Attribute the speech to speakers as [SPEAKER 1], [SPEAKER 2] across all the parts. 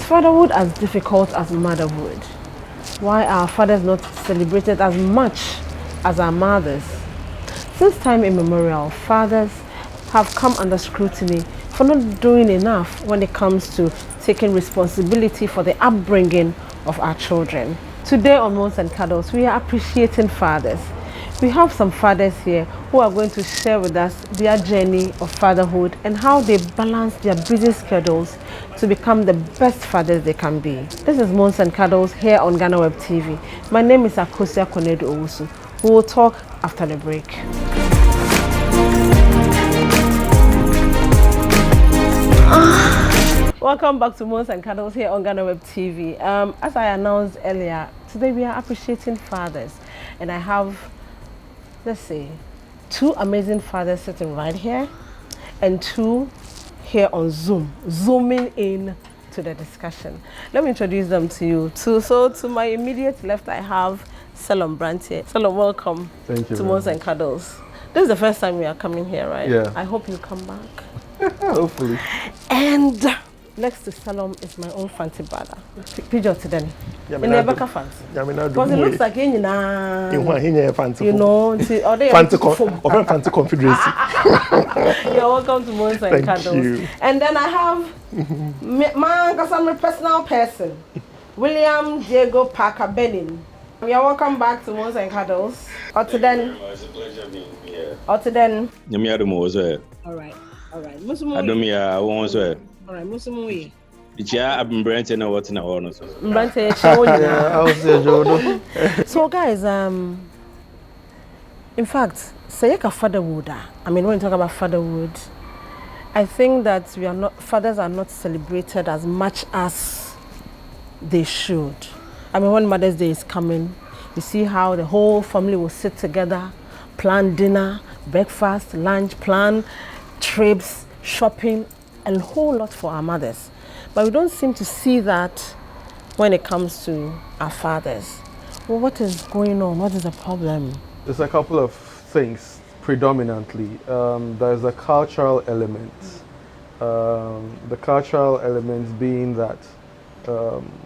[SPEAKER 1] fatherhood as difficult as motherhood? Why are fathers not celebrated as much as our mothers? Since time immemorial, fathers have come under scrutiny for not doing enough when it comes to taking responsibility for the upbringing of our children. Today on Moans and Cuddles, we are appreciating fathers. We have some fathers here who are going to share with us their journey of fatherhood and how they balance their busy schedules to become the best fathers they can be. This is Moans and Cuddles here on Ghana Web TV. My name is Akosia Konedu Owusu. We will talk after the break. Welcome back to Moans and Cuddles here on Ghana Web TV. As I announced earlier, today we are appreciating fathers, and I have, let's say, two amazing fathers sitting right here and two here on Zoom, zooming in to the discussion. Let me introduce them to you. So to my immediate left, I have Salom Brantie. Salom, welcome.
[SPEAKER 2] Thank you
[SPEAKER 1] to Moans and Cuddles. This is the first time we are coming here, right?
[SPEAKER 2] Yeah.
[SPEAKER 1] I hope you come back.
[SPEAKER 2] Hopefully.
[SPEAKER 1] And next to Salom is my own fancy brother. Pijo to them. In the back of fancy. Because it looks like you know,
[SPEAKER 2] fancy confederacy.
[SPEAKER 1] You're welcome to Moans and Cuddles. And then I have my personal person, William Diego Parker Benin. You're welcome back to Moans and Cuddles. Or to then.
[SPEAKER 3] It's a pleasure being here.
[SPEAKER 1] Or to then.
[SPEAKER 3] All
[SPEAKER 1] right.
[SPEAKER 3] All right,
[SPEAKER 1] Musumu.
[SPEAKER 3] I've been Brantie now. What's in our honor?
[SPEAKER 1] So, guys, in fact, say a fatherhood. I mean, when you talk about fatherhood, I think that fathers are not celebrated as much as they should. I mean, when Mother's Day is coming, you see how the whole family will sit together, plan dinner, breakfast, lunch, plan trips, shopping, and a whole lot for our mothers. But we don't seem to see that when it comes to our fathers. Well, what is going on? What is the problem?
[SPEAKER 2] There's a couple of things predominantly. There's a cultural element. The cultural element being that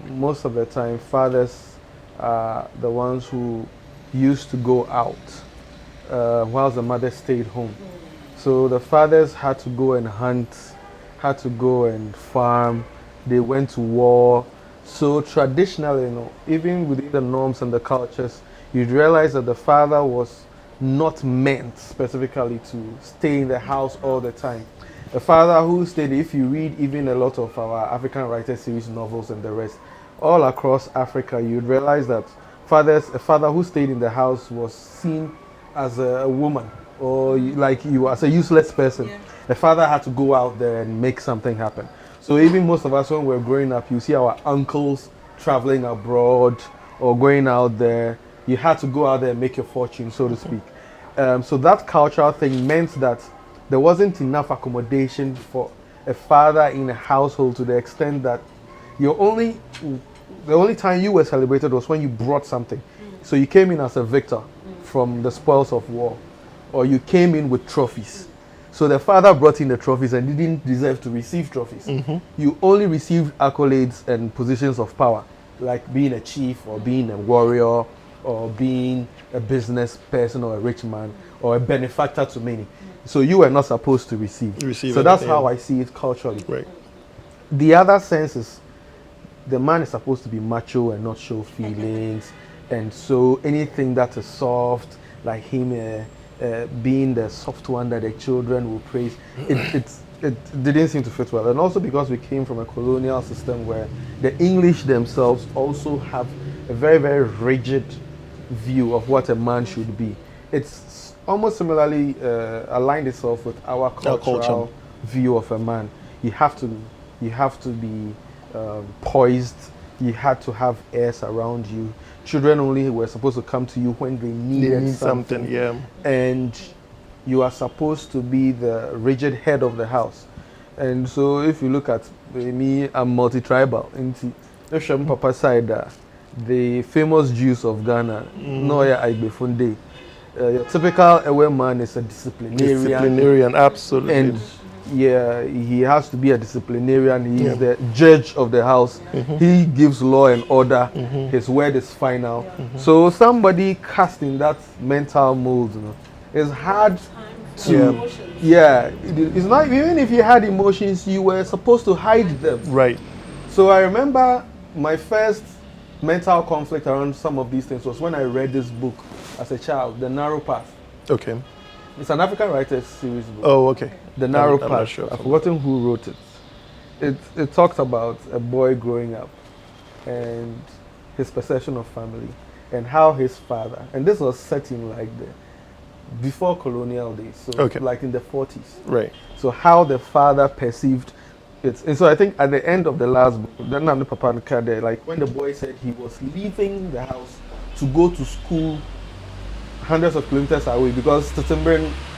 [SPEAKER 2] most of the time fathers are the ones who used to go out whilst the mother stayed home. So the fathers had to go and hunt, had to go and farm, they went to war. So traditionally, even within the norms and the cultures, you'd realize that the father was not meant specifically to stay in the house all the time. The father who stayed, if you read even a lot of our African writer series novels and the rest, all across Africa, you'd realize that a father who stayed in the house was seen as a woman, or like you as a useless person. Yeah. The father had to go out there and make something happen. So even most of us, when we're growing up, you see our uncles traveling abroad or going out there. You had to go out there and make your fortune, so to speak. So that cultural thing meant that there wasn't enough accommodation for a father in a household, to the extent that the only time you were celebrated was when you brought something. So you came in as a victor from the spoils of war, or you came in with trophies. So the father brought in the trophies and didn't deserve to receive trophies. You only received accolades and positions of power, like being a chief or being a warrior or being a business person or a rich man or a benefactor to many. So you were not supposed to receive. So that's how I see it culturally.
[SPEAKER 4] Right.
[SPEAKER 2] The other sense is the man is supposed to be macho and not show feelings. And so anything that is soft, like him being the soft one that the children will praise, it didn't seem to fit well. And also because we came from a colonial system where the English themselves also have a very, very rigid view of what a man should be. It's almost similarly aligned itself with our cultural view of a man. You have to be poised. You had to have heirs around you. Children only were supposed to come to you when they needed something.
[SPEAKER 4] Yeah. And
[SPEAKER 2] you are supposed to be the rigid head of the house. And so if you look at me, I'm multi-tribal. If you're Papa's side, the famous Jews of Ghana, Noya Aigbefunde, your typical Ewe man is a disciplinarian.
[SPEAKER 4] Absolutely.
[SPEAKER 2] And yeah, he has to be a disciplinarian. He is the judge of the house. He gives law and order. His word is final. So somebody cast in that mental mold, you know, it's hard to. It's not, even if you had emotions, you were supposed to hide them.
[SPEAKER 4] Right.
[SPEAKER 2] So I remember my first mental conflict around some of these things was when I read this book as a child, The Narrow Path.
[SPEAKER 4] Okay.
[SPEAKER 2] It's an African writers series book.
[SPEAKER 4] Oh, okay.
[SPEAKER 2] The Narrow
[SPEAKER 4] I'm
[SPEAKER 2] Path.
[SPEAKER 4] not sure.
[SPEAKER 2] I've forgotten who wrote it. It talks about a boy growing up and his perception of family and how his father, and this was set in like the before colonial days, so like in the 40s.
[SPEAKER 4] Right.
[SPEAKER 2] So how the father perceived it. And so I think at the end of the last book, like when the boy said he was leaving the house to go to school hundreds of kilometers away, because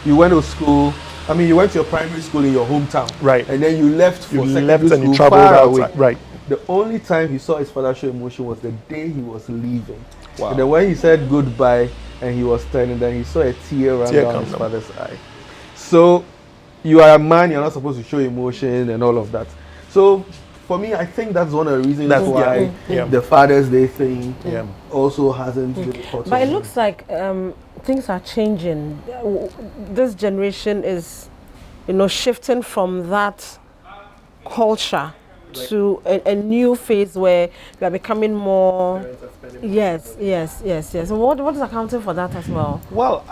[SPEAKER 2] you went to school, I mean you went to your primary school in your hometown.
[SPEAKER 4] Right.
[SPEAKER 2] And then you left for
[SPEAKER 4] left and you
[SPEAKER 2] school
[SPEAKER 4] traveled
[SPEAKER 2] far
[SPEAKER 4] outside.
[SPEAKER 2] away.
[SPEAKER 4] Right.
[SPEAKER 2] The only time he saw his father show emotion was the day he was leaving.
[SPEAKER 4] Wow.
[SPEAKER 2] And then when he said goodbye and he was turning, then he saw a tear run down his father's eye. So you are a man, you're not supposed to show emotion and all of that. So for me, I think that's one of the reasons why the Father's Day thing also hasn't been caught on.
[SPEAKER 1] But it looks like things are changing. This generation is, shifting from that culture to a new phase where we are becoming more. Yes. What is accounting for that as well?
[SPEAKER 4] Well,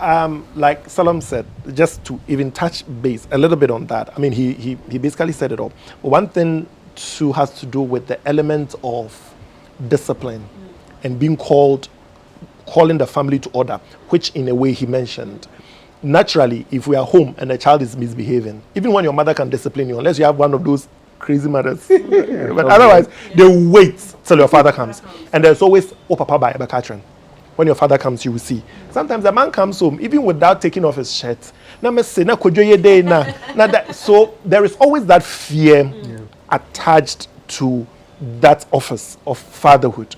[SPEAKER 4] like Salam said, just to even touch base a little bit on that. I mean, he basically said it all. One thing too has to do with the element of discipline and being calling the family to order, which in a way he mentioned. Naturally, if we are home and a child is misbehaving, even when your mother can discipline you, unless you have one of those crazy mothers, but otherwise they wait till your father comes. And there's always papa by Abakatran. When your father comes, you will see. Sometimes a man comes home even without taking off his shirt. So there is always that fear attached to that office of fatherhood.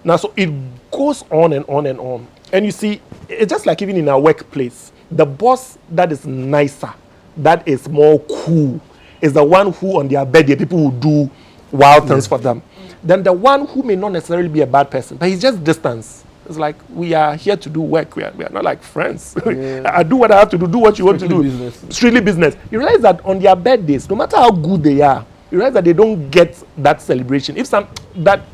[SPEAKER 4] Now, so it goes on and on and on. And you see, it's just like even in our workplace, the boss that is nicer, that is more cool, is the one who on their birthday people will do wild things for them. Then the one who may not necessarily be a bad person, but he's just distance. It's like, we are here to do work. We are not like friends. I do what I have to do what you want to do.
[SPEAKER 2] Business.
[SPEAKER 4] Strictly business. You realize that on their birthdays, no matter how good they are, you realize that they don't get that celebration. If that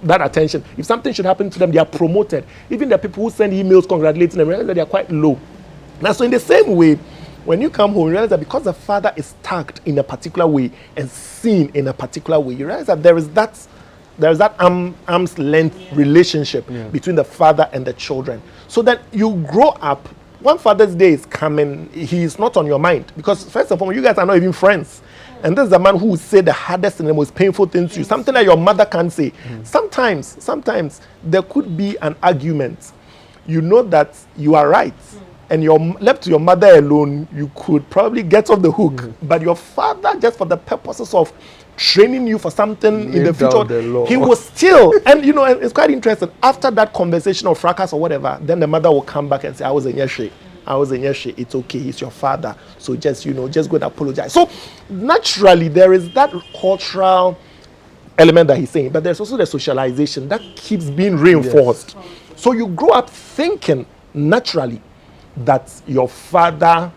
[SPEAKER 4] attention, if something should happen to them, they are promoted. Even the people who send emails congratulating them, realize that they are quite low. Now, so in the same way, when you come home, you realize that because the father is tagged in a particular way and seen in a particular way, you realize that there is that arm's length relationship between the father and the children. So that you grow up, when Father's Day is coming, he is not on your mind. Because first of all, you guys are not even friends. And this is a man who will say the hardest and the most painful things to you, something that your mother can't say. Sometimes there could be an argument. You know that you are right. And you're left to your mother alone, you could probably get off the hook. But your father, just for the purposes of training you for something in the future, he was still, and it's quite interesting. After that conversation or fracas or whatever, then the mother will come back and say, I was in Yeshe. It's okay, he's your father. So just go and apologize. So naturally, there is that cultural element that he's saying, but there's also the socialization that keeps being reinforced. Yes. So you grow up thinking naturally that your father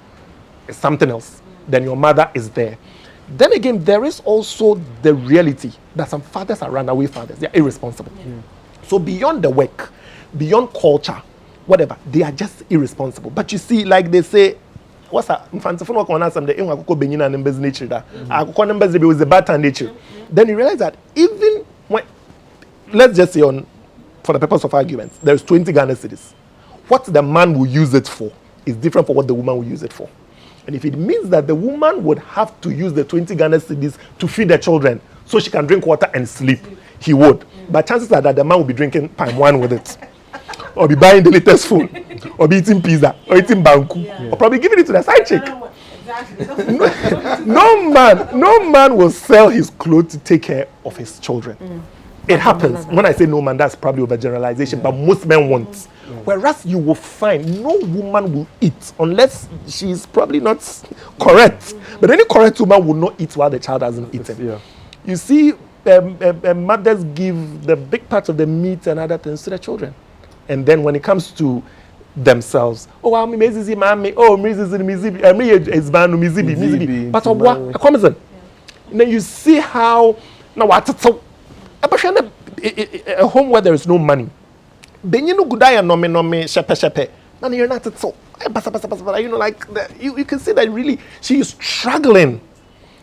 [SPEAKER 4] is something else, then your mother is there. Then again, there is also the reality that some fathers are runaway fathers. They are irresponsible. So beyond the work, beyond culture, whatever, they are just irresponsible. But you see, like they say, what's that? Then you realize that even when, let's just say for the purpose of argument, there's 20 Ghana cedis. What the man will use it for is different from what the woman will use it for. And if it means that the woman would have to use the 20 Ghana cedis to feed the children so she can drink water and sleep, he would. But chances are that the man will be drinking palm wine with it. Or be buying the latest phone. Or be eating pizza. Or eating banku. Or probably giving it to the side chick. No man will sell his clothes to take care of his children. It happens. When I say no man, that's probably overgeneralization. But most men won't. Whereas you will find no woman will eat unless she's probably not correct. But any correct woman will not eat while the child hasn't eaten.
[SPEAKER 2] Yeah.
[SPEAKER 4] You see, mothers give the big part of the meat and other things to their children. And then when it comes to themselves, oh, I'm mizizi mami, oh, mizizi, but what? Then you see how now what? A home where there is no money. Then you know gudaya no me shepe. And you're not so. You know, like you can see that really she is struggling.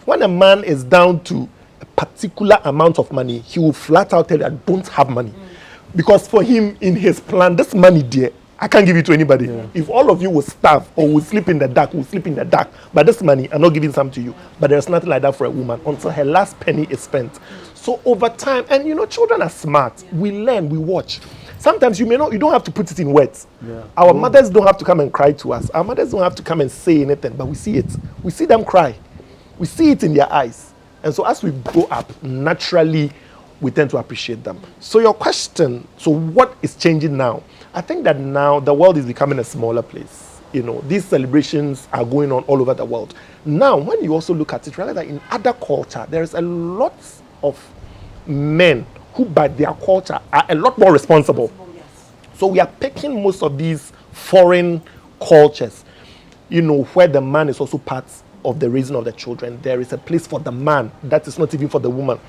[SPEAKER 4] When a man is down to a particular amount of money, he will flat out tell you, I don't have money. Because for him, in his plan, this money, dear, I can't give it to anybody. Yeah. If all of you will starve or will sleep in the dark, we'll sleep in the dark. But this money, I'm not giving some to you. But there's nothing like that for a woman until her last penny is spent. So over time, and you know, children are smart. We learn, we watch. Sometimes you don't have to put it in words. Yeah. Our mothers don't have to come and cry to us. Our mothers don't have to come and say anything, but we see it. We see them cry. We see it in their eyes. And so as we grow up, naturally, we tend to appreciate them. So your question, so what is changing now? I think that now the world is becoming a smaller place. You know, these celebrations are going on all over the world. Now, when you also look at it, realize that in other culture, there is a lot of men who by their culture are a lot more responsible. So we are picking most of these foreign cultures, you know, where the man is also part of the raising of the children. There is a place for the man that is not even for the woman.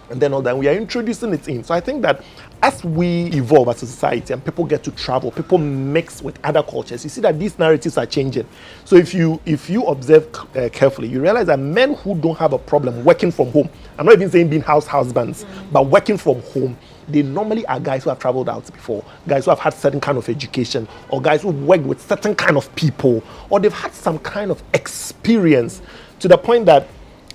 [SPEAKER 4] And then all that, we are introducing it in. So I think that as we evolve as a society and people get to travel, people mix with other cultures, you see that these narratives are changing. So if you observe carefully, you realize that men who don't have a problem working from home, I'm not even saying being house husbands, but working from home, they normally are guys who have traveled out before, guys who have had certain kind of education, or guys who worked with certain kind of people, or they've had some kind of experience to the point that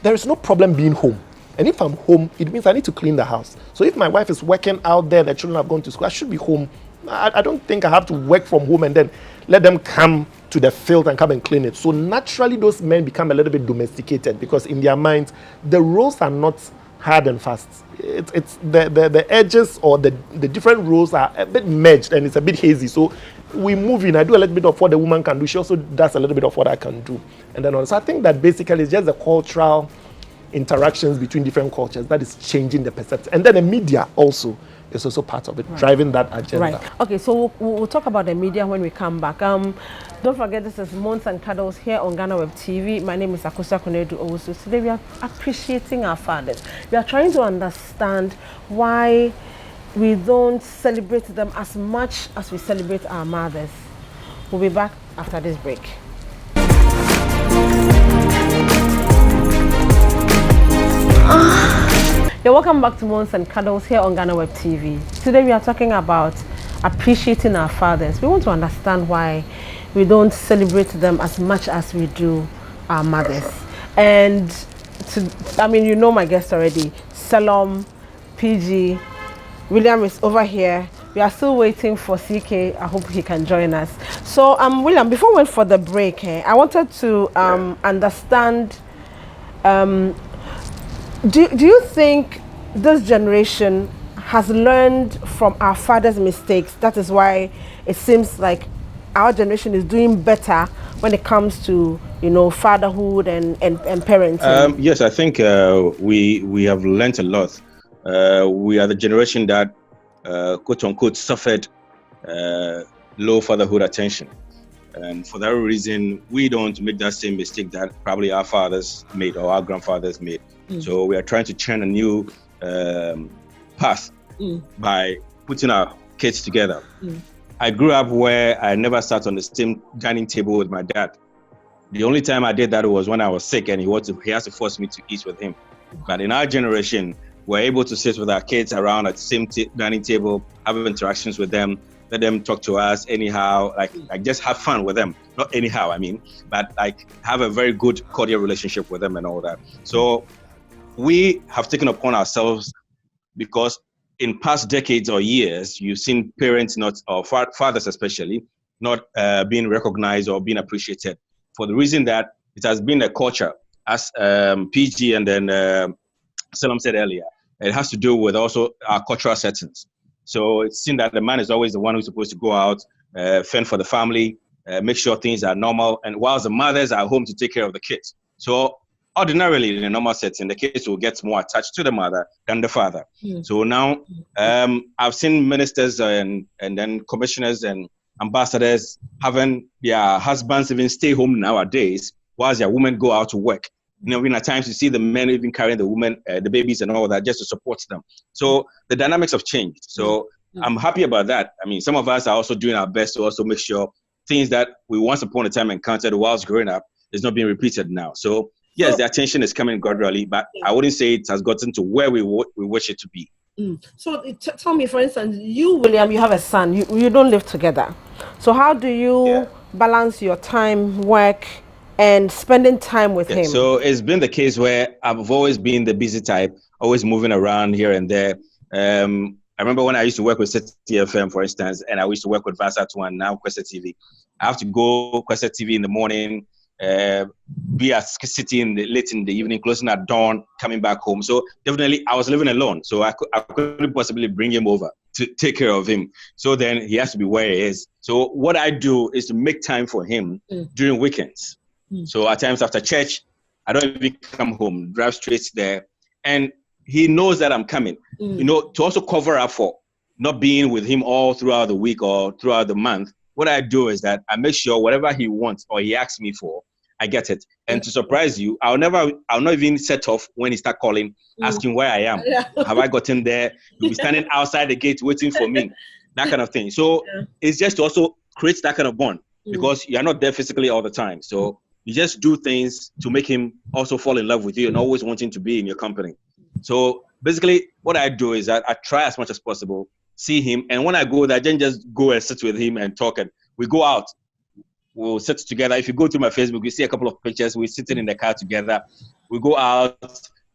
[SPEAKER 4] there is no problem being home. And if I'm home, it means I need to clean the house. So if my wife is working out there, the children have gone to school, I should be home. I don't think I have to work from home and then let them come to the field and come and clean it. So naturally, those men become a little bit domesticated because in their minds, the roles are not hard and fast. It's the edges or the different roles are a bit merged and it's a bit hazy. So we move in. I do a little bit of what the woman can do. She also does a little bit of what I can do. And then so I think that basically it's just the cultural interactions between different cultures that is changing the perception. And then the media also is also part of it, driving that agenda.
[SPEAKER 1] Right. Okay, so we'll talk about the media when we come back. Don't forget, this is Moans and Cuddles here on Ghana Web TV. My name is Akosa Konedu Owusu. Today we are appreciating our fathers. We are trying to understand why we don't celebrate them as much as we celebrate our mothers. We'll be back after this break. You're welcome back to Moans and Cuddles here on Ghana Web TV. Today we are talking about appreciating our fathers. We want to understand why we don't celebrate them as much as we do our mothers. And you know my guest already, Salom, PG, William is over here. We are still waiting for CK. I hope he can join us. So William, before we went for the break, I wanted to understand. Do you think this generation has learned from our father's mistakes? That is why it seems like our generation is doing better when it comes to, you know, fatherhood and parenting.
[SPEAKER 3] Yes, I think we have learned a lot. We are the generation that quote unquote suffered low fatherhood attention. And for that reason, we don't make that same mistake that probably our fathers made or our grandfathers made. So we are trying to churn a new path by putting our kids together. I grew up where I never sat on the same dining table with my dad. The only time I did that was when I was sick and he has to force me to eat with him. But in our generation, we're able to sit with our kids around at the same dining table, have interactions with them, let them talk to us anyhow, like just have fun with them. Not anyhow, but like have a very good cordial relationship with them and all that. So we have taken upon ourselves, because in past decades or years, you've seen parents or fathers especially, not being recognized or being appreciated for the reason that it has been a culture, as PG and then Salam said earlier. It has to do with also our cultural settings. So it seems that the man is always the one who's supposed to go out, fend for the family, make sure things are normal, and whilst the mothers are home to take care of the kids. So ordinarily, in a normal setting, the kids will get more attached to the mother than the father. So now, I've seen ministers and then commissioners and ambassadors having their husbands even stay home nowadays, whilst their women go out to work. At times you see the men even carrying the women, the babies and all that, just to support them. So the dynamics have changed. So I'm happy about that. I mean, some of us are also doing our best to also make sure things that we once upon a time encountered whilst growing up is not being repeated now. So yes, the attention is coming gradually, but I wouldn't say it has gotten to where we wish it to be.
[SPEAKER 1] So tell me, for instance, you, William, you have a son. You don't live together. So how do you balance your time, work, and spending time with him?
[SPEAKER 3] So it's been the case where I've always been the busy type, always moving around here and there. I remember when I used to work with City FM, for instance, and I used to work with Varsat One, now Kwesa TV. I have to go Kwesa TV in the morning, be at City late in the evening, closing at dawn, coming back home. So definitely I was living alone. So I couldn't possibly bring him over to take care of him. So then he has to be where he is. So what I do is to make time for him during weekends. So at times after church, I don't even come home, drive straight there. And he knows that I'm coming, to also cover up for not being with him all throughout the week or throughout the month. What I do is that I make sure whatever he wants or he asks me for, I get it. And to surprise you, I'll not even set off when he start calling, asking where I am. Have I gotten there? You'll be standing outside the gate waiting for me, that kind of thing. So it's just to also create that kind of bond because you're not there physically all the time. So you just do things to make him also fall in love with you and always wanting to be in your company. So basically what I do is that I try as much as possible, see him. And when I go there, I don't just go and sit with him and talk. And we go out. We'll sit together. If you go to my Facebook, you see a couple of pictures. We're sitting in the car together. We go out.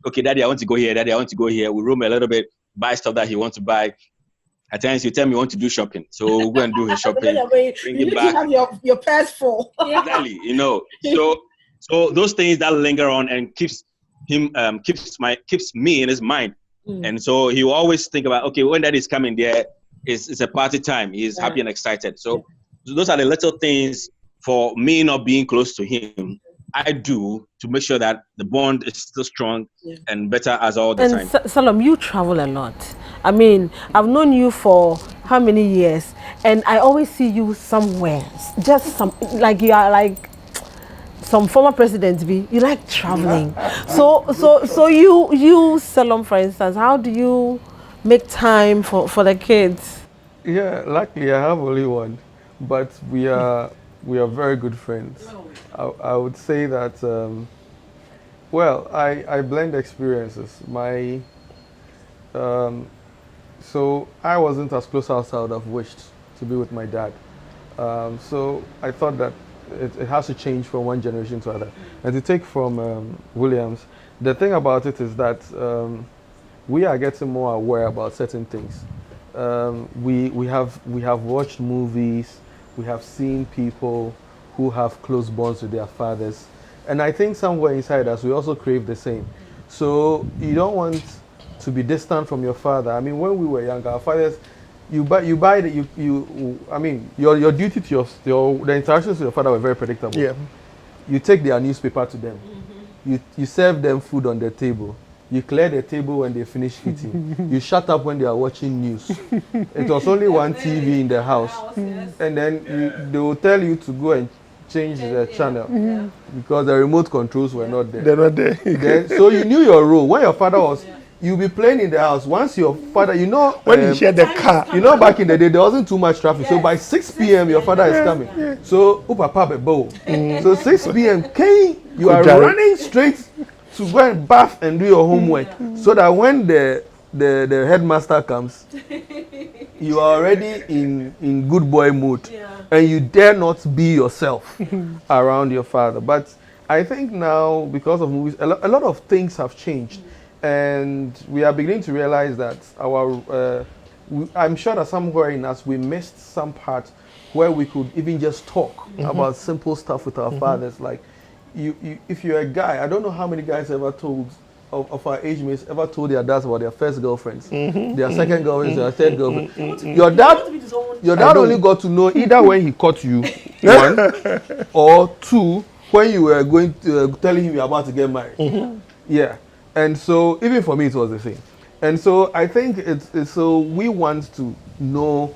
[SPEAKER 3] Okay, Daddy, I want to go here. Daddy, I want to go here. We roam a little bit, buy stuff that he wants to buy. At times, you tell me you want to do shopping. So we'll go and do his shopping.
[SPEAKER 1] Bring him back. You have your purse full.
[SPEAKER 3] Exactly, So those things that linger on and keeps him, keeps me in his mind. And so he will always think about, okay, when Daddy's coming there, it's a party time. He's happy and excited. So those are the little things for me not being close to him, I do to make sure that the bond is still strong and better as all the time.
[SPEAKER 1] And Salom, you travel a lot. I mean, I've known you for how many years, and I always see you somewhere. Just like you are like some former president. You like traveling. So you Salom, for instance, how do you make time for the kids?
[SPEAKER 2] Yeah, luckily I have only one, but we are very good friends. I would say that, I blend experiences. So I wasn't as close as I would have wished to be with my dad. So I thought that it has to change from one generation to another. And to take from Williams, the thing about it is that we are getting more aware about certain things. We have watched movies. We have seen people who have close bonds with their fathers. And I think somewhere inside us, we also crave the same. So you don't want to be distant from your father. I mean, when we were younger, our fathers, your duty to the interactions with your father were very predictable. Yeah. You take their newspaper to them. You serve them food on the table. You clear the table when they finish eating. You shut up when they are watching news. It was only one TV in the house. And then they will tell you to go and change the channel because the remote controls were not there.
[SPEAKER 4] They're not there.
[SPEAKER 2] So you knew your role. When your father was, you'll be playing in the house. Once your father,
[SPEAKER 4] when you share the car.
[SPEAKER 2] Back in the day, there wasn't too much traffic. So by 6 p.m., your father is coming. So, So 6 p.m., you are running straight to go and bath and do your homework so that when the headmaster comes, you are already in good boy mode and you dare not be yourself around your father. But I think now, because of movies, a lot of things have changed and we are beginning to realize that I'm sure that somewhere in us we missed some part where we could even just talk about simple stuff with our fathers. Like, if you're a guy, I don't know how many guys ever told of our age mates ever told their dads about their first girlfriends, their second girlfriends, their third girlfriend? Your dad only got to know either when he caught you, one, or two, when you were going to telling him you're about to get married. Yeah. And so even for me, it was the same. And so I think it's so we want to know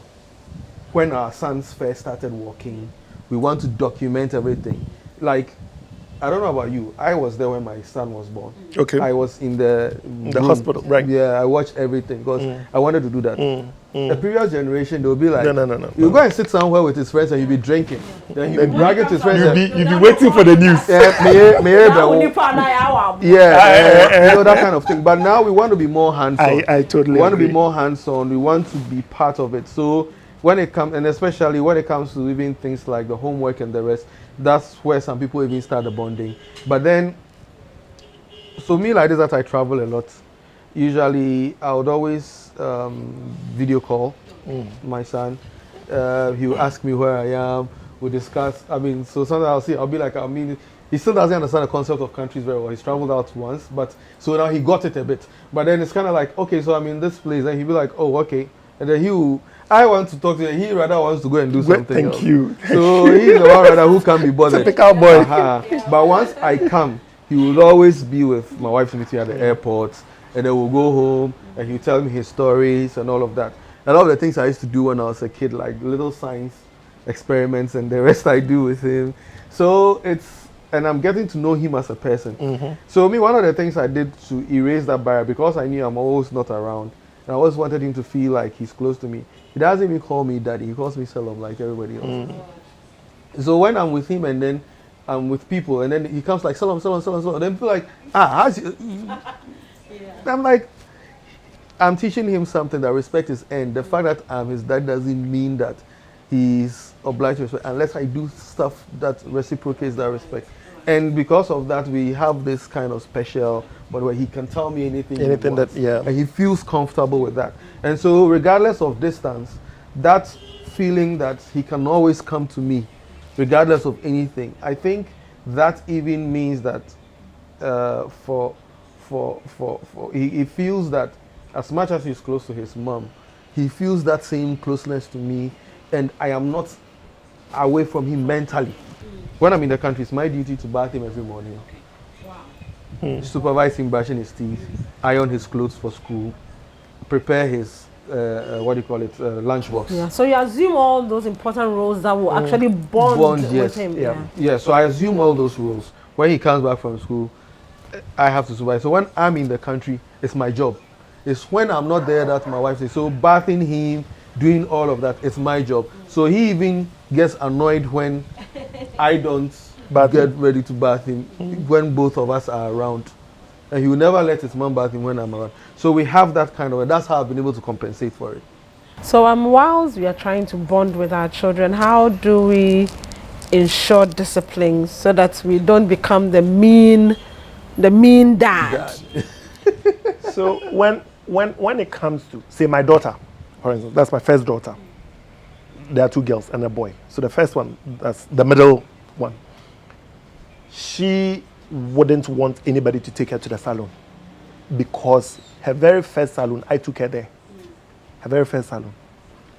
[SPEAKER 2] when our sons first started walking. We want to document everything. Like, I don't know about you. I was there when my son was born.
[SPEAKER 4] Okay.
[SPEAKER 2] I was in the
[SPEAKER 4] hospital, right?
[SPEAKER 2] Yeah, I watched everything because I wanted to do that. The previous generation, they'll be like,
[SPEAKER 4] no.
[SPEAKER 2] You go and sit somewhere with his friends and you'll be drinking. Then you'll be bragging to his friends.
[SPEAKER 4] You'll be waiting for the news.
[SPEAKER 2] Yeah, that kind of thing. But now we want to be more hands-on.
[SPEAKER 4] I totally
[SPEAKER 2] We want
[SPEAKER 4] agree.
[SPEAKER 2] to be more hands-on. We want to be part of it. So when it comes, and especially when it comes to even things like the homework and the rest, that's where some people even start the bonding. But then, so me like this, that I travel a lot. Usually, I would always video call my son. He will ask me where I am. We'll discuss. I mean, so sometimes I'll be like, he still doesn't understand the concept of countries very well. He's traveled out once, but so now he got it a bit. But then it's kind of like, okay, so I'm in this place, and he'll be like, oh, okay. And then I want to talk to him. He rather wants to go and do something else.
[SPEAKER 4] Thank you.
[SPEAKER 2] So he's the one rather who can be bothered.
[SPEAKER 4] Typical boy.
[SPEAKER 2] But once I come, he will always be with my wife to meet me at the airport, and then we'll go home, and he'll tell me his stories and all of that. And all the things I used to do when I was a kid, like little science experiments, and the rest I do with him. So and I'm getting to know him as a person. So one of the things I did to erase that barrier, because I knew I'm always not around, and I always wanted him to feel like he's close to me. He doesn't even call me daddy. He calls me Salam like everybody else. So when I'm with him and then I'm with people and then he comes like Salam. Then people like, how's you? I'm like, I'm teaching him something that respect is end. The fact that I'm his dad doesn't mean that he's obliged to respect unless I do stuff that reciprocates that respect. And because of that, we have this kind of special, but where he can tell me anything he wants, and he feels comfortable with that. And so regardless of distance, that feeling that he can always come to me, regardless of anything, I think that even means that he feels that as much as he's close to his mom, he feels that same closeness to me, and I am not away from him mentally. When I'm in the country, it's my duty to bath him every morning. Supervise him brushing his teeth, iron his clothes for school, prepare his lunchbox.
[SPEAKER 1] Yeah. So you assume all those important roles that will actually bond with him.
[SPEAKER 2] Yeah. So I assume all those roles. When he comes back from school, I have to supervise. So when I'm in the country, it's my job. It's when I'm not there that my wife says. So bathing him, doing all of that, it's my job. So he even gets annoyed when I don't get ready to bath him when both of us are around. And he will never let his mom bath him when I'm around. So we have that kind of, and that's how I've been able to compensate for it.
[SPEAKER 1] So whilst we are trying to bond with our children, how do we ensure discipline so that we don't become the mean dad?
[SPEAKER 4] So when it comes to, say, my daughter, for instance, that's my first daughter. There are two girls and a boy. So the first one, that's the middle one. She wouldn't want anybody to take her to the salon because her very first salon, I took her there. Her very first salon.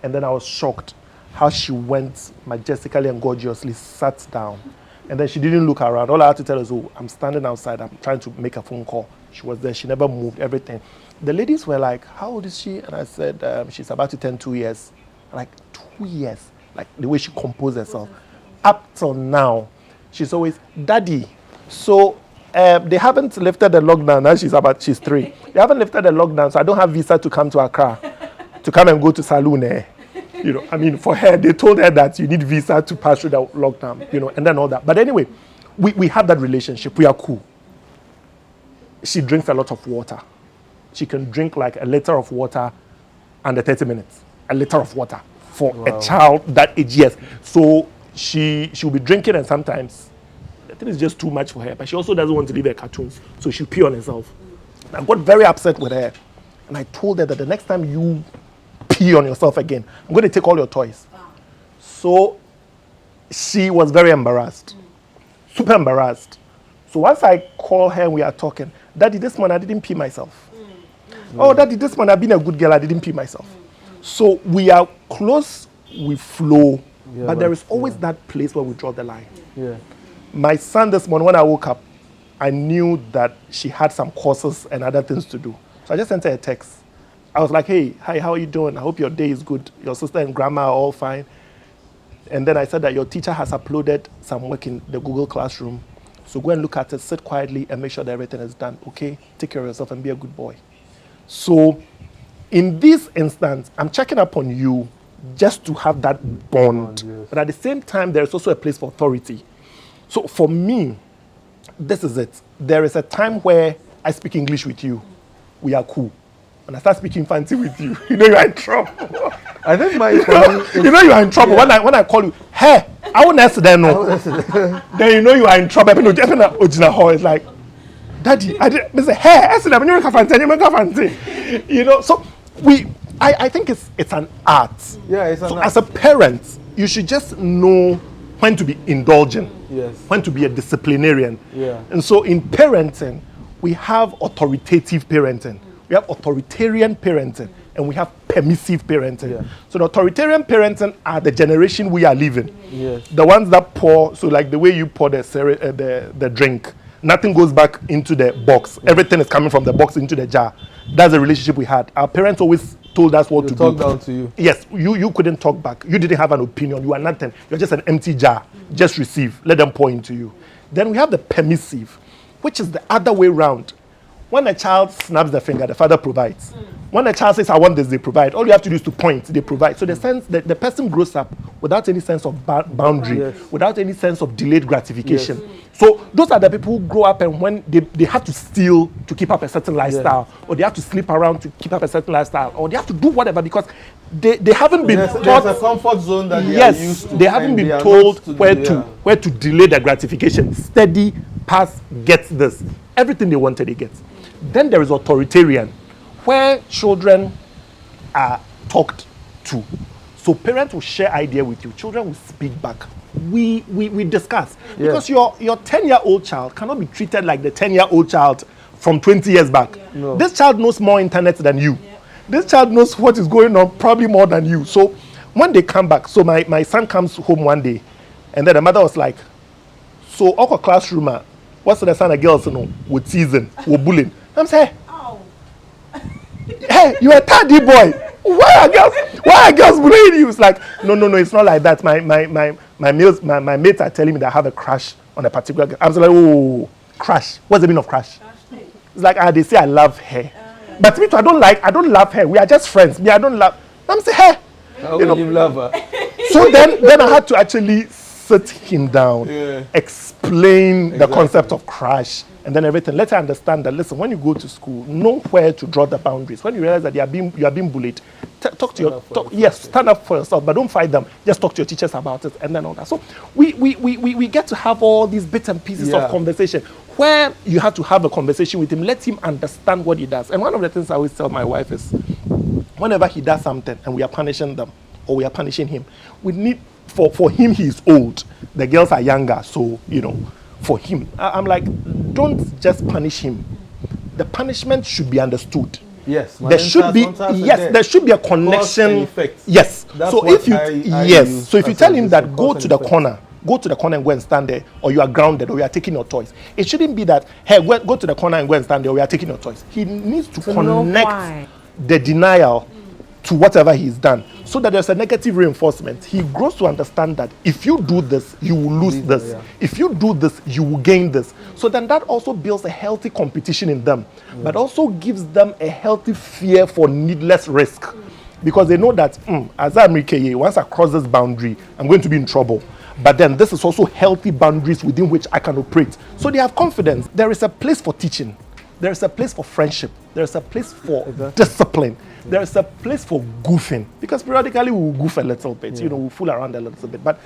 [SPEAKER 4] And then I was shocked how she went majestically and gorgeously, sat down. And then she didn't look around. All I had to tell her is, oh, I'm standing outside. I'm trying to make a phone call. She was there. She never moved, everything. The ladies were like, how old is she? And I said, she's about to turn 2 years. Like, 2 years. Like, the way she composed herself. Up till now, she's always, Daddy. So, they haven't lifted the lockdown. Now she's 3. They haven't lifted the lockdown, so I don't have visa to come to Accra, to come and go to saloon. You know, I mean, for her, they told her that you need visa to pass through the lockdown, you know, and then all that. But anyway, we have that relationship. We are cool. She drinks a lot of water. She can drink like a liter of water under 30 minutes. A liter of water for a child that age, yes. So she'll be drinking, and sometimes I think it's just too much for her. But she also doesn't want to leave her cartoons, so she'll pee on herself. I got very upset with her, and I told her that the next time you pee on yourself again, I'm going to take all your toys. So she was very embarrassed, super embarrassed. So once I call her and we are talking, Daddy, this morning I didn't pee myself. Oh, Daddy, this morning I've been a good girl, I didn't pee myself. So we are close, we flow, but there is always that place where we draw the line.
[SPEAKER 2] Yeah.
[SPEAKER 4] My son this morning, when I woke up, I knew that she had some courses and other things to do. So I just sent her a text. I was like, hey, hi, how are you doing? I hope your day is good. Your sister and grandma are all fine. And then I said that your teacher has uploaded some work in the Google Classroom. So go and look at it, sit quietly, and make sure that everything is done. Okay? Take care of yourself and be a good boy. So in this instance, I'm checking up on you just to have that bond.
[SPEAKER 2] Yes.
[SPEAKER 4] But at the same time, there's also a place for authority. So for me, this is it. There is a time where I speak English with you. We are cool. When I start speaking fancy with you, you know you are in trouble.
[SPEAKER 2] I think my
[SPEAKER 4] you know you are in trouble. Yeah. When I call you, hey, I won't answer that no. Then you know you are in trouble. It's like, Daddy, I didn't say, hey, I said, you know, so I think it's an art.
[SPEAKER 2] Yeah, it's an art.
[SPEAKER 4] As a parent, you should just know when to be indulgent,
[SPEAKER 2] yes,
[SPEAKER 4] when to be a disciplinarian.
[SPEAKER 2] Yeah.
[SPEAKER 4] And so in parenting, we have authoritative parenting, we have authoritarian parenting, and we have permissive parenting.
[SPEAKER 2] Yeah.
[SPEAKER 4] So the authoritarian parenting are the generation we are living.
[SPEAKER 2] Yes.
[SPEAKER 4] The ones that pour, so like the way you pour the drink, nothing goes back into the box. Everything is coming from the box into the jar. That's the relationship we had. Our parents always told us what to do.
[SPEAKER 2] Talk down to you.
[SPEAKER 4] Yes, you couldn't talk back. You didn't have an opinion. You are nothing. You're just an empty jar. Just receive. Let them pour into you. Then we have the permissive, which is the other way round. When a child snaps the finger, the father provides. When a child says, I want this, they provide. All you have to do is to point, they provide. So the sense that the person grows up without any sense of boundary,
[SPEAKER 2] yes,
[SPEAKER 4] without any sense of delayed gratification.
[SPEAKER 2] Yes.
[SPEAKER 4] So those are the people who grow up and when they have to steal to keep up a certain lifestyle, or they have to sleep around to keep up a certain lifestyle, or they have to do whatever because they haven't been taught.
[SPEAKER 2] There's a comfort zone that they
[SPEAKER 4] yes,
[SPEAKER 2] are used to.
[SPEAKER 4] They haven't been told where to delay their gratification. Steady, pass, get this. Everything they wanted, they get. Then there is authoritarian, where children are talked to. So parents will share idea with you. Children will speak back. We discuss. Yeah. Because your 10-year-old child cannot be treated like the 10-year-old child from 20 years back. Yeah.
[SPEAKER 2] No.
[SPEAKER 4] This child knows more internet than you. Yeah. This child knows what is going on probably more than you. So when they come back, so my son comes home one day, and then the mother was like, so our classroom, what's the son of girls with season, with bullying? I'm saying, hey, you're a taddy boy. Why are girls bullying you? It's like, no, it's not like that. My mates are telling me that I have a crush on a particular girl. I'm like, oh, crush. What's the meaning of crush? It's like, they say I love her. But me too, I don't love her. We are just friends. Me, I don't love. I'm saying, hey.
[SPEAKER 2] How will you love her?
[SPEAKER 4] So then I had to actually sit him down, explain the concept of crush, and then everything. Let her understand that, listen, when you go to school, know where to draw the boundaries. When you realize that you are being bullied, stand up for yourself, but don't fight them. Just talk to your teachers about it, and then all that. So we get to have all these bits and pieces of conversation where you have to have a conversation with him, let him understand what he does. And one of the things I always tell my wife is, whenever he does something and we are punishing them or we are punishing him, we need, for him, he's old. The girls are younger, so, for him, I'm like, don't just punish him. The punishment should be understood.
[SPEAKER 2] Yes,
[SPEAKER 4] there should be there should be a connection. Yes.
[SPEAKER 2] That's
[SPEAKER 4] so if you tell him that go to the corner and go and stand there, or you are grounded, or you are taking your toys, it shouldn't be that, hey, go to the corner and go and stand there, or you are taking your toys. He needs to connect the denial to whatever he's done, so that there's a negative reinforcement. He grows to understand that if you do this, you will lose this. Yeah. If you do this, you will gain this. So then that also builds a healthy competition in them, but also gives them a healthy fear for needless risk, because they know that as once I cross this boundary, I'm going to be in trouble. But then this is also healthy boundaries within which I can operate. So they have confidence. There is a place for teaching. There is a place for friendship. There is a place for discipline. There is a place for goofing. Because periodically we will goof a little bit, we'll fool around a little bit. But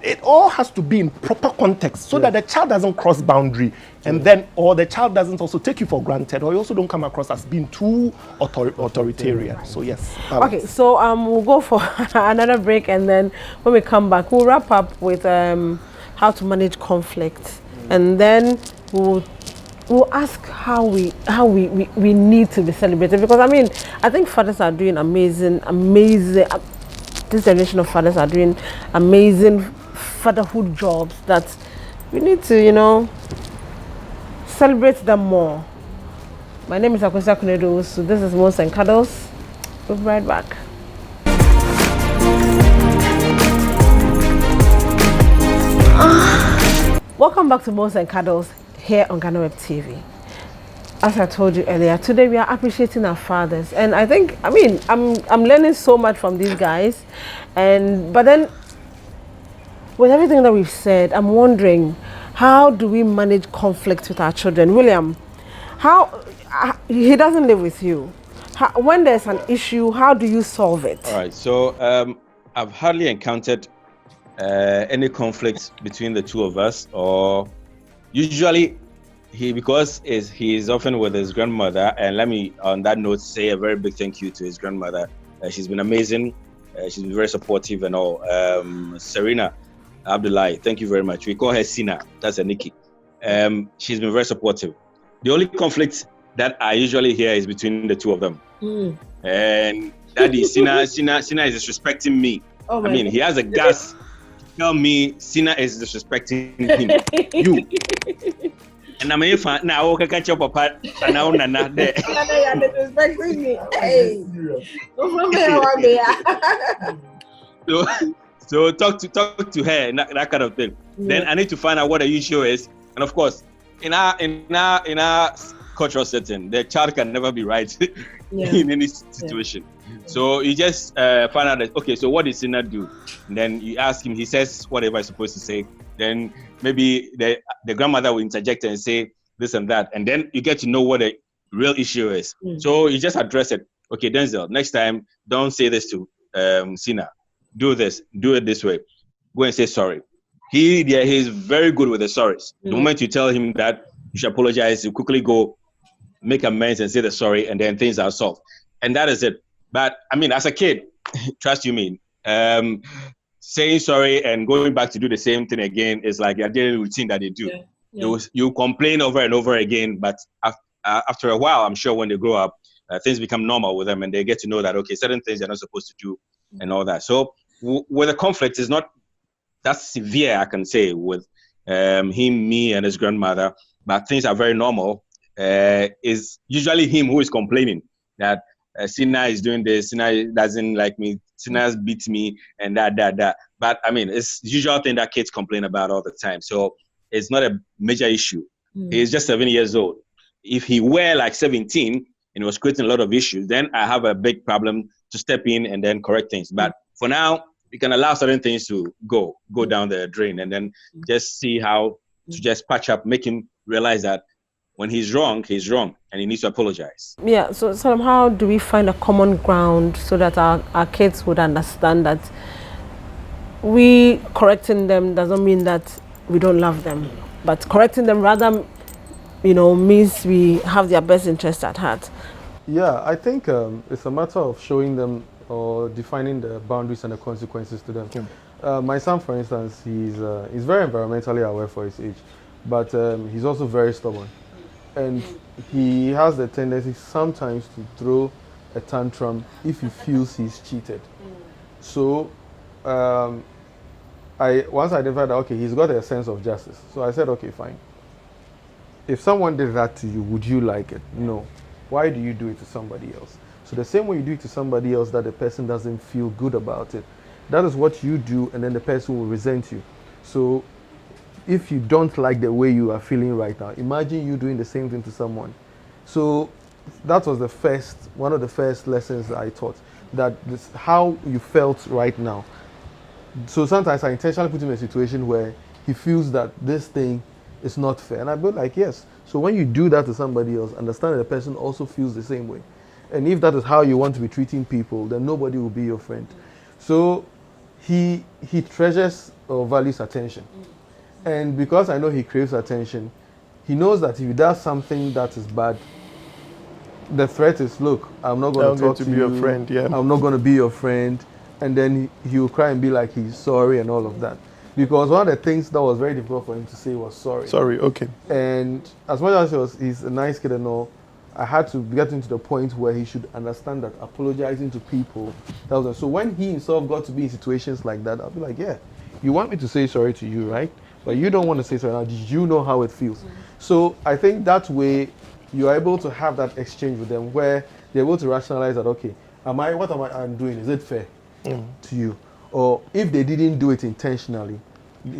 [SPEAKER 4] it all has to be in proper context so that the child doesn't cross boundary. And then, or the child doesn't also take you for granted, or you also don't come across as being too authoritarian. So yes.
[SPEAKER 1] Okay, so we'll go for another break, and then when we come back, we'll wrap up with how to manage conflict and then we'll ask how we need to be celebrated, because I think fathers are doing amazing. This generation of fathers are doing amazing fatherhood jobs that we need to celebrate them more. My name is Akosia Kunedo, so this is Moans Cuddles. We'll be right back. Welcome back to Moans Cuddles here on Ghana Web TV. As I told you earlier, today we are appreciating our fathers, and I think I'm learning so much from these guys, but then with everything that we've said, I'm wondering, how do we manage conflict with our children? William, he doesn't live with you. When there's an issue, how do you solve it?
[SPEAKER 3] All right, so I've hardly encountered any conflict between the two of us, or usually because he is often with his grandmother. And let me, on that note, say a very big thank you to his grandmother. She's been amazing. She's been very supportive and all. Serena Abdullahi, thank you very much. We call her Sina. That's a Nikki. She's been very supportive. The only conflict that I usually hear is between the two of them. And Daddy, Sina is disrespecting me.
[SPEAKER 1] Oh
[SPEAKER 3] he has a gas to tell me Sina is disrespecting him. You. And I'm here for now. Okay, catch up, papa. And now, Nana, there.
[SPEAKER 1] You're disrespecting me. Hey.
[SPEAKER 3] So talk to her, that kind of thing. Yeah. Then I need to find out what the issue is, and of course, in our cultural setting, the child can never be right in any situation. Yeah. So you just find out that, okay, so what did Sina do? And then you ask him, he says whatever he's supposed to say. Then maybe the grandmother will interject and say this and that, and then you get to know what the real issue is. So you just address it. Okay, Denzel, next time, don't say this to Sina. Do it this way. Go and say sorry. He's very good with the sorries. The moment you tell him that you should apologize, you quickly go make amends and say the sorry, and then things are solved. And that is it. But as a kid, trust you me, saying sorry and going back to do the same thing again is like a daily routine that they do. Yeah. You complain over and over again, but after a while, I'm sure when they grow up, things become normal with them, and they get to know that, okay, certain things they're not supposed to do and all that. So with the conflict, is not that severe, I can say, with him, me, and his grandmother, but things are very normal. Is usually him who is complaining that Sina is doing this, Sina doesn't like me, Sina beats me, and that. But it's the usual thing that kids complain about all the time. So it's not a major issue. He's just 7 years old. If he were like 17 and he was creating a lot of issues, then I have a big problem to step in and then correct things. But for now, we can allow certain things to go down the drain, and then just see how to just patch up, make him realize that when he's wrong, and he needs to apologize.
[SPEAKER 1] Yeah, so how do we find a common ground so that our kids would understand that we correcting them doesn't mean that we don't love them, but correcting them rather, means we have their best interest at heart?
[SPEAKER 2] Yeah, I think it's a matter of showing them or defining the boundaries and the consequences to them. My son, for instance, he's very environmentally aware for his age, but he's also very stubborn. And he has the tendency sometimes to throw a tantrum if he feels he's cheated. So I once identified that, okay, he's got a sense of justice. So I said, okay, fine. If someone did that to you, would you like it? No. Why do you do it to somebody else? So the same way you do it to somebody else that the person doesn't feel good about it, that is what you do, and then the person will resent you. So if you don't like the way you are feeling right now, imagine you doing the same thing to someone. So that was one of the first lessons I taught, that this how you felt right now. So sometimes I intentionally put him in a situation where he feels that this thing is not fair, and I'd be like, yes. So when you do that to somebody else, understand that the person also feels the same way. And if that is how you want to be treating people, then nobody will be your friend. So he treasures or values attention. And because I know he craves attention, he knows that if he does something that is bad, the threat is, look, I'm not going to talk to you.
[SPEAKER 4] Your friend, yeah.
[SPEAKER 2] I'm not going to be your friend. And then he will cry and be like he's sorry and all of that. because one of the things that was very difficult for him to say was sorry.
[SPEAKER 4] Sorry, okay.
[SPEAKER 2] And as much as he's a nice kid and all, I had to get him to the point where he should understand that apologizing to people, that was. So when he himself got to be in situations like that, I'll be like, yeah, you want me to say sorry to you, right? But you don't want to say sorry. Now, did you know how it feels? So I think that way you're able to have that exchange with them where they're able to rationalize that, okay, what am I doing? Is it fair to you? Or if they didn't do it intentionally,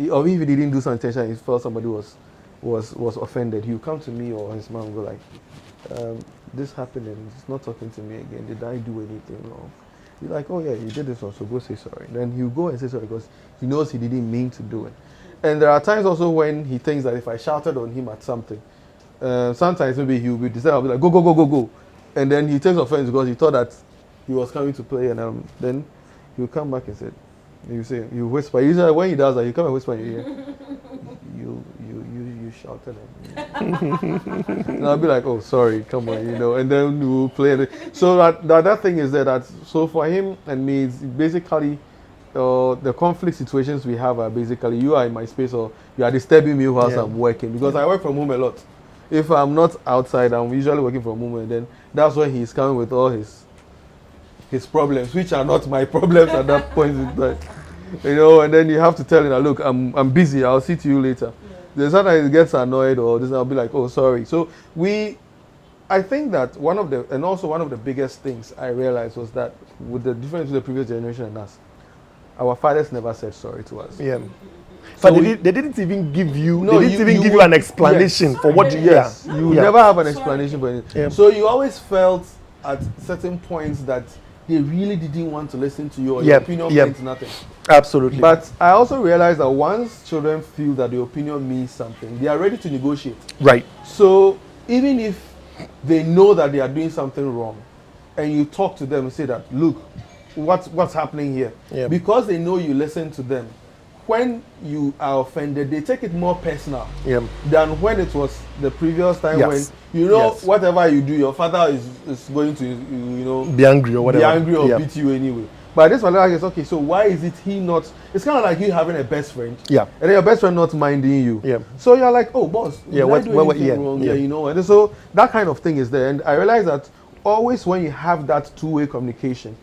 [SPEAKER 2] or if he didn't do something intentionally, he felt somebody was offended, he'll come to me or his mom and go like, this happened and he's not talking to me again. Did I do anything wrong? He's like, oh yeah, you did this one, so go say sorry. Then he'll go and say sorry because he knows he didn't mean to do it. And there are times also when he thinks that if I shouted on him at something, sometimes maybe he'll be decided, I'll be like, go, go, go, go, go. And then he takes offense because he thought that he was coming to play, and then he'll come back and say, you whisper. Usually when he does that, you come and whisper in your ear. You shouted at me. And I'll be like, oh, sorry, come on, and then we'll play. So that thing is that so for him and me, it's basically the conflict situations we have are basically you are in my space or you are disturbing me whilst I'm working, because I work from home a lot. If I'm not outside, I'm usually working from home, and then that's when he's coming with all his problems, which are not my problems at that point in time. And then you have to tell him, look, I'm busy, I'll see to you later. Then sometimes he gets annoyed or this, I'll be like, oh, sorry. So I think that one of the biggest things I realized was that with the difference with the previous generation and us, our fathers never said sorry to us.
[SPEAKER 4] Yeah.
[SPEAKER 2] So
[SPEAKER 4] but they didn't even give you. No, they didn't even give you an explanation for what.
[SPEAKER 2] Yes, you never have an explanation for anything.
[SPEAKER 4] Yeah.
[SPEAKER 2] So you always felt at certain points that they really didn't want to listen to you or your opinion meant nothing.
[SPEAKER 4] Absolutely.
[SPEAKER 2] But I also realized that once children feel that the opinion means something, they are ready to negotiate.
[SPEAKER 4] Right.
[SPEAKER 2] So even if they know that they are doing something wrong, and you talk to them and say that, look, what's happening here?
[SPEAKER 4] Yeah.
[SPEAKER 2] Because they know you listen to them. When you are offended, they take it more personal than when it was the previous time when whatever you do, your father is going to
[SPEAKER 4] be angry or whatever.
[SPEAKER 2] Be angry or beat you anyway. But this one is okay. So why is it he not? It's kind of like you having a best friend. Yeah. And then your best friend not minding you. Yeah. So you're like, oh boss, did I do anything wrong? Yeah. And so that kind of thing is there. And I realize that always when you have that two-way communication,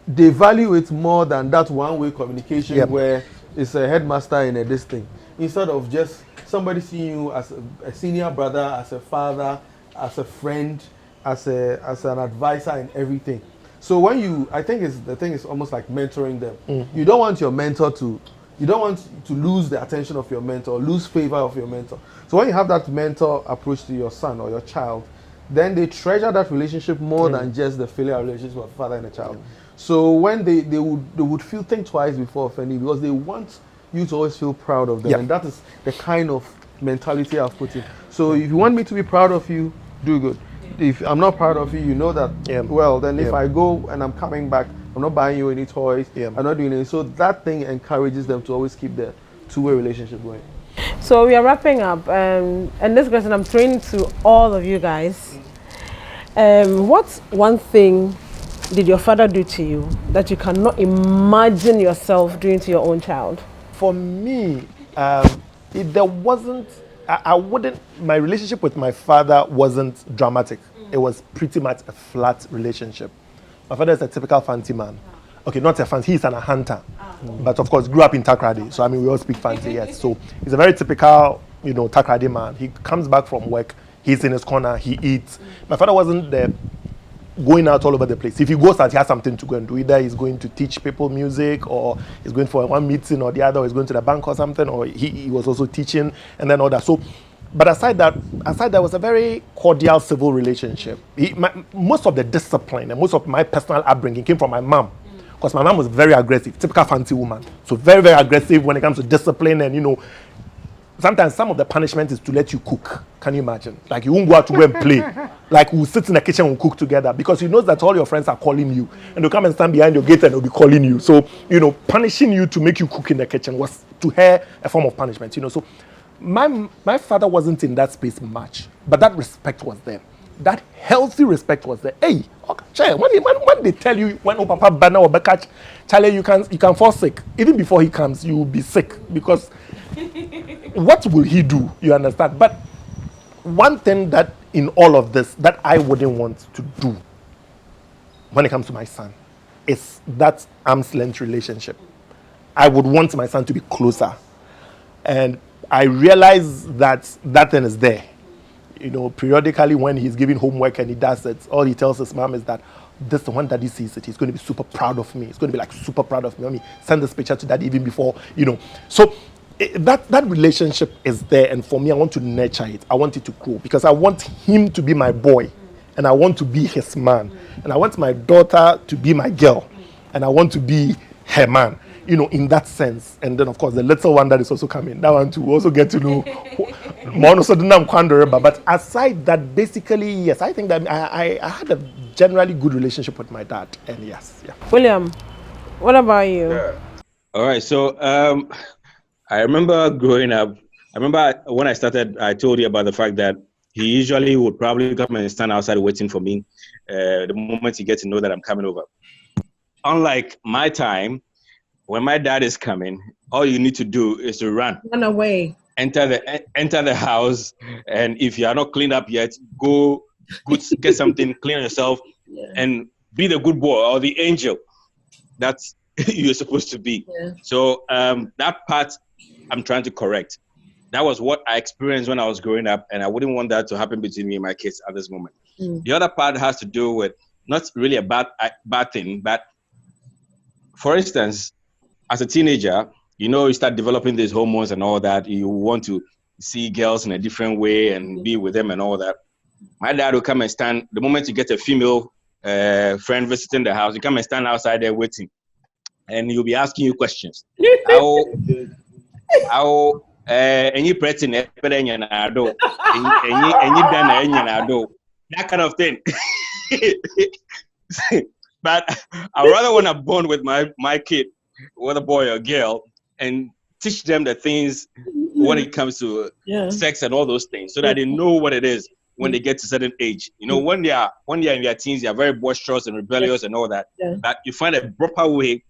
[SPEAKER 2] they value it more than that one-way communication where it's a headmaster in this thing, instead of just somebody seeing you as a senior brother, as a father, as a friend, as an advisor and everything. So I think the thing is almost like mentoring them. You don't want your mentor you don't want to lose the attention of your mentor, lose favor of your mentor. So when you have that mentor approach to your son or your child, then they treasure that relationship more than just the filial relationship of father and a child. So when they would think twice before offending, because they want you to always feel proud of them. And that is the kind of mentality I've put in. So if you want me to be proud of you, do good. If I'm not proud of you, you know that, then if I go and I'm coming back, I'm not buying you any toys, I'm not doing anything. So that thing encourages them to always keep the two-way relationship going.
[SPEAKER 1] So we are wrapping up, and this question I'm throwing to all of you guys. What's one thing did your father do to you that you cannot imagine yourself doing to your own child?
[SPEAKER 4] For me, if there wasn't, my relationship with my father wasn't dramatic. It was pretty much a flat relationship. My father is a typical fancy man. Okay, not a fancy, he's a hunter. But of course, grew up in Takrady. So we all speak fancy, yes. So he's a very typical, Takrady man. He comes back from work, he's in his corner, he eats. My father wasn't there going out all over the place. If he goes out, he has something to go and do. Either he's going to teach people music, or he's going for one meeting or the other, or he's going to the bank or something, or he was also teaching and then all that. So, but aside that was a very cordial civil relationship. Most of the discipline and most of my personal upbringing came from my mom, because my mom was very aggressive, typical fancy woman. So very, very aggressive when it comes to discipline, and sometimes some of the punishment is to let you cook. Can you imagine? Like, you won't go out to go and play. Like, we'll sit in the kitchen and cook together, because he knows that all your friends are calling you, and they'll come and stand behind your gate and they'll be calling you. So, punishing you to make you cook in the kitchen was to her a form of punishment. So my father wasn't in that space much, but that respect was there. that healthy respect was there. Hey, okay, when they tell you, when Papa Banner or Bekach, Charlie, you can fall sick. Even before he comes, you will be sick, because what will he do? You understand? But one thing that in all of this that I wouldn't want to do when it comes to my son is that arm's length relationship. I would want my son to be closer. And I realize that that thing is there. Periodically when he's giving homework and he does it, all he tells his mom is that this the one daddy sees it, he's going to be super proud of me. He's going to be like super proud of me. Let me send this picture to daddy even before, So that relationship is there, and for me, I want to nurture it. I want it to grow, because I want him to be my boy, and I want to be his man, and I want my daughter to be my girl, and I want to be her man. In that sense. And then, of course, the little one that is also coming, that one to also get to know. But aside that, basically, yes, I think that I had a generally good relationship with my dad. And yes, yeah.
[SPEAKER 1] William, what about you?
[SPEAKER 3] Yeah. All right. So I remember growing up. I remember when I started, I told you about the fact that he usually would probably come and stand outside waiting for me the moment he gets to know that I'm coming over. Unlike my time, when my dad is coming, all you need to do is to run
[SPEAKER 1] away,
[SPEAKER 3] enter the house, and if you are not cleaned up yet, go get something, clean yourself, and be the good boy or the angel that's you're supposed to be. Yeah. So that part I'm trying to correct. That was what I experienced when I was growing up, and I wouldn't want that to happen between me and my kids at this moment. The other part has to do with not really a bad thing, but for instance, as a teenager, you start developing these hormones and all that. You want to see girls in a different way and be with them and all that. My dad will come and stand, the moment you get a female friend visiting the house, you come and stand outside there waiting. And he'll be asking you questions. Any pretty that kind of thing. But I rather want to bond with my kid, whether boy or girl, and teach them the things when it comes to sex and all those things, so that they know what it is when they get to a certain age. When they are in their teens, they are very boisterous and rebellious and all that. But you find a proper way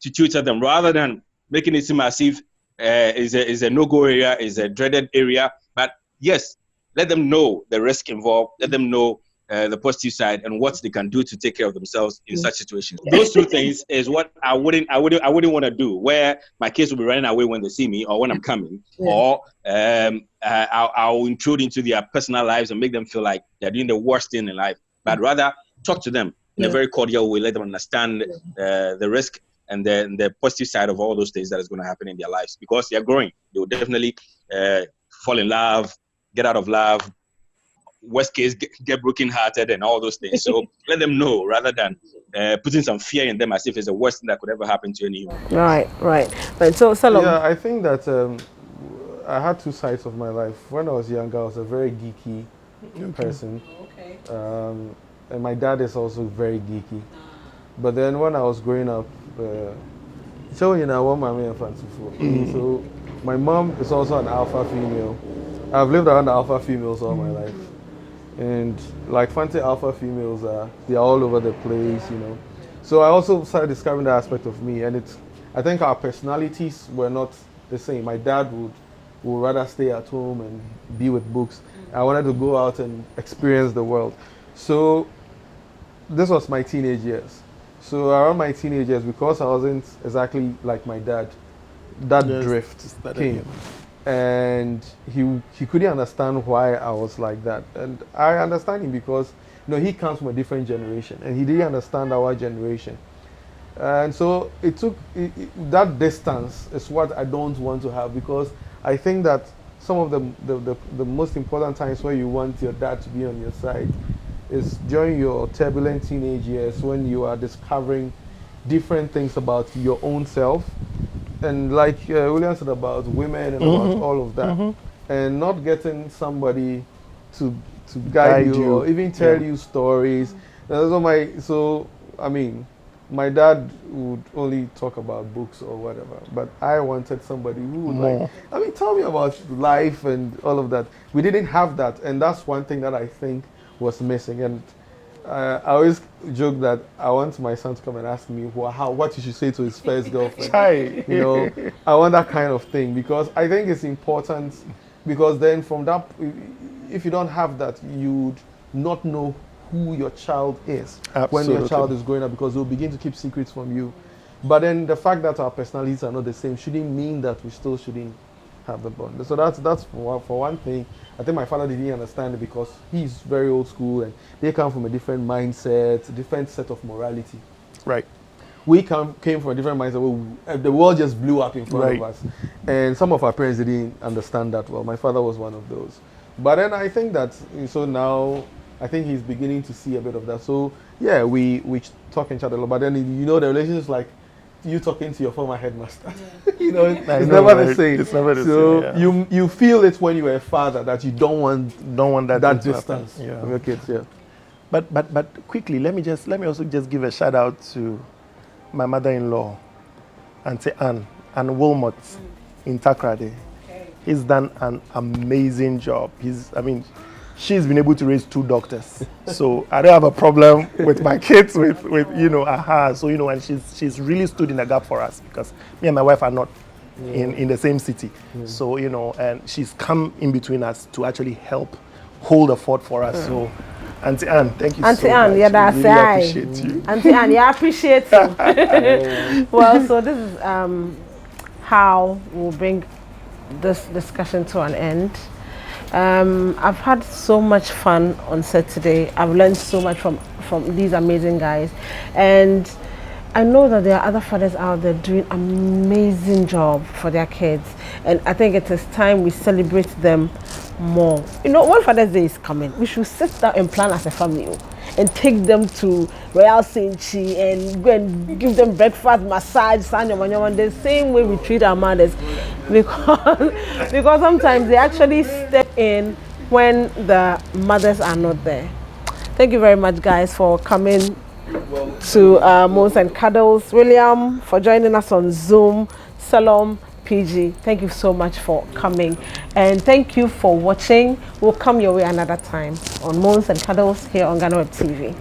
[SPEAKER 3] to tutor them, rather than making it seem as if is a no-go area, is a dreaded area. But yes, let them know the risk involved. Let them know the positive side and what they can do to take care of themselves in such situations. Those two things is what I wouldn't want to do, where my kids will be running away when they see me or when I'm coming, or I'll intrude into their personal lives and make them feel like they're doing the worst thing in life. But rather talk to them in a very cordial way, let them understand the risk and the positive side of all those things that is going to happen in their lives, because they're growing. They will definitely fall in love, get out of love, worst case, get broken-hearted and all those things. So let them know, rather than putting some fear in them as if it's the worst thing that could ever happen to anyone.
[SPEAKER 1] Right. So, Salom.
[SPEAKER 2] Yeah, I think that I had two sides of my life. When I was younger, I was a very geeky person. Okay. And my dad is also very geeky. But then when I was growing up, so my mom is also an alpha female. I've lived around the alpha females all my life. And like fancy alpha females they're all over the place, So I also started discovering that aspect of me, and I think our personalities were not the same. My dad would rather stay at home and be with books. I wanted to go out and experience the world. So this was my teenage years. So around my teenage years, because I wasn't exactly like my dad, that drift came. And he couldn't understand why I was like that, and I understand him, because he comes from a different generation and he didn't understand our generation, and so it took that distance is what I don't want to have, because I think that some of the most important times where you want your dad to be on your side is during your turbulent teenage years, when you are discovering different things about your own self. And like William said about women and about all of that, and not getting somebody to guide you or even tell you stories. My dad would only talk about books or whatever, but I wanted somebody who would tell me about life and all of that. We didn't have that, and that's one thing that I think was missing. And I always joke that I want my son to come and ask me what he should say to his first girlfriend.
[SPEAKER 4] Chai.
[SPEAKER 2] You know, I want that kind of thing, because I think it's important, because then from that, if you don't have that, you'd not know who your child is when your child is growing up, because they'll begin to keep secrets from you. But then the fact that our personalities are not the same shouldn't mean that we still shouldn't have the bond. So that's for one thing. I think my father didn't understand it, because he's very old school and they come from a different mindset, a different set of morality.
[SPEAKER 4] Right.
[SPEAKER 2] We came from a different mindset. The world just blew up in front of us. And some of our parents didn't understand that well. My father was one of those. But then I think that, so now, I think he's beginning to see a bit of that. So yeah, we talk each other a lot. But then, you know, the relationship is like you talking to your former headmaster. You know, it's never the same.
[SPEAKER 4] It's never the same.
[SPEAKER 2] So you feel it when you're a father that you don't want that distance from your kids. Yeah.
[SPEAKER 4] But quickly, let me also just give a shout out to my mother-in-law, Auntie Anne Wilmot in Takrade. He's done an amazing job. She's been able to raise 2 doctors. So I don't have a problem with my kids with her. So, and she's really stood in the gap for us, because me and my wife are not in the same city. So, and she's come in between us to actually help hold the fort for us. So Auntie Anne, thank you so much.
[SPEAKER 1] Yeah, that's
[SPEAKER 4] really appreciate you.
[SPEAKER 1] Auntie Anne, yeah, I appreciate you. Well, so this is how we'll bring this discussion to an end. I've had so much fun on set today. I've learned so much from these amazing guys, and I know that there are other fathers out there doing amazing job for their kids, and I think it is time we celebrate them more. When Father's Day is coming, we should sit down and plan as a family and take them to Royal Senchi and go and give them breakfast, massage, the same way we treat our mothers, because sometimes they actually step in when the mothers are not there. Thank you very much, guys, for coming to Moans and Cuddles. William, for joining us on Zoom. Salom, PG, thank you so much for coming, and thank you for watching. We'll come your way another time on Moans and Cuddles here on Ghana Web TV.